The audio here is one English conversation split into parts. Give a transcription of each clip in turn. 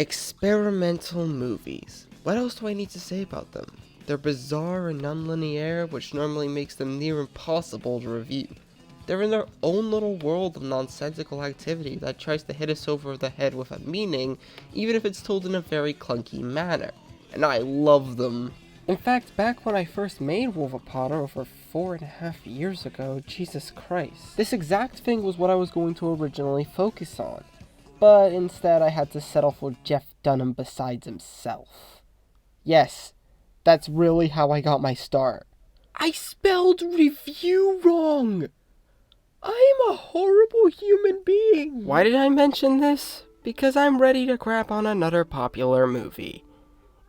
Experimental movies. What else do I need to say about them? They're bizarre and nonlinear, which normally makes them near impossible to review. They're in their own little world of nonsensical activity that tries to hit us over the head with a meaning, even if it's told in a very clunky manner. And I love them. In fact, back when I first made Wolf of Potter over 4.5 years ago, Jesus Christ, this exact thing was what I was going to originally focus on. But instead I had to settle for Jeff Dunham besides himself. Yes, that's really how I got my start. I spelled review wrong! I'm a horrible human being! Why did I mention this? Because I'm ready to crap on another popular movie.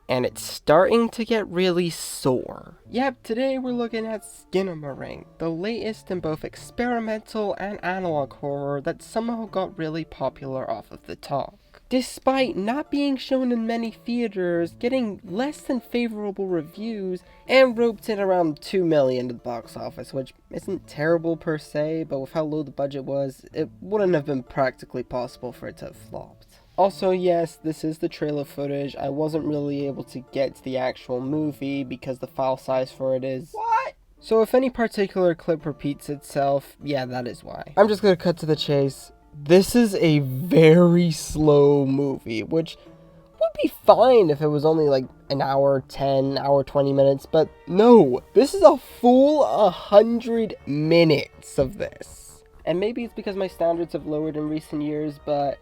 And it's starting to get really sore. Yep, today we're looking at Skinamarink, the latest in both experimental and analog horror that somehow got really popular off of the talk. Despite not being shown in many theaters, getting less than favorable reviews, and roped in around $2 million at the box office, which isn't terrible per se, but with how low the budget was, it wouldn't have been practically possible for it to have flopped. Also, yes, this is the trailer footage. I wasn't really able to get to the actual movie because the file size for it is... What? So if any particular clip repeats itself, yeah, that is why. I'm just gonna cut to the chase. This is a very slow movie, which would be fine if it was only like an hour 10, hour 20 minutes, but no, this is a full 100 minutes of this. And maybe it's because my standards have lowered in recent years, but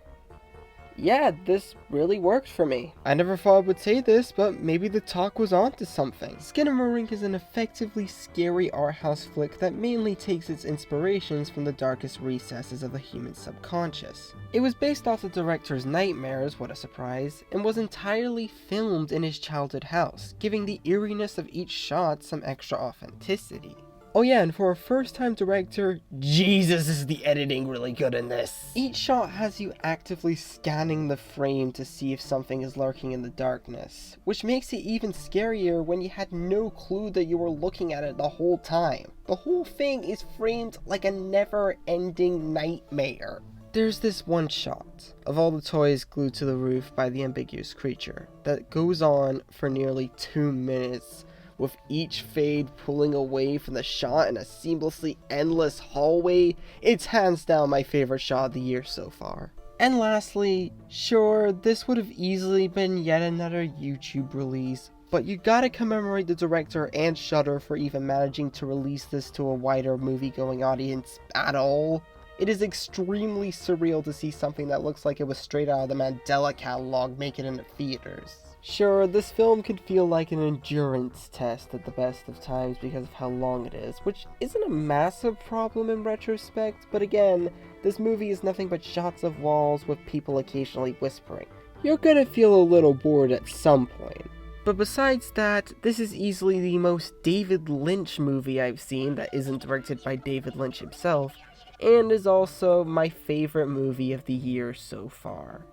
yeah, this really worked for me. I never thought I would say this, but maybe the talk was onto something. Skinamarink is an effectively scary art house flick that mainly takes its inspirations from the darkest recesses of the human subconscious. It was based off the director's nightmares, what a surprise, and was entirely filmed in his childhood house, giving the eeriness of each shot some extra authenticity. Oh yeah, and for a first-time director, Jesus is the editing really good in this. Each shot has you actively scanning the frame to see if something is lurking in the darkness, which makes it even scarier when you had no clue that you were looking at it the whole time. The whole thing is framed like a never-ending nightmare. There's this one shot of all the toys glued to the roof by the ambiguous creature that goes on for nearly 2 minutes, with each fade pulling away from the shot in a seamlessly endless hallway. It's hands down my favorite shot of the year so far. And lastly, sure, this would have easily been yet another YouTube release, but you gotta commemorate the director and Shudder for even managing to release this to a wider movie-going audience at all. It is extremely surreal to see something that looks like it was straight out of the Mandela Catalogue make it into theaters. Sure, this film could feel like an endurance test at the best of times because of how long it is, which isn't a massive problem in retrospect, but again, this movie is nothing but shots of walls with people occasionally whispering. You're gonna feel a little bored at some point. But besides that, this is easily the most David Lynch movie I've seen that isn't directed by David Lynch himself, and is also my favorite movie of the year so far.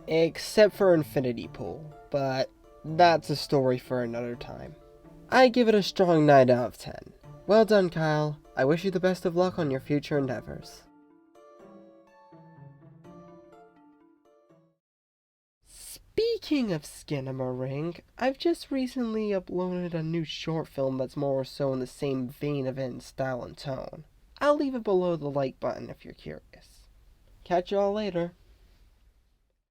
Except for Infinity Pool, but that's a story for another time. I give it a strong 9 out of 10. Well done, Kyle. I wish you the best of luck on your future endeavors. Speaking of Skinamarink, I've just recently uploaded a new short film that's more so in the same vein of it in style and tone. I'll leave it below the like button if you're curious. Catch y'all later.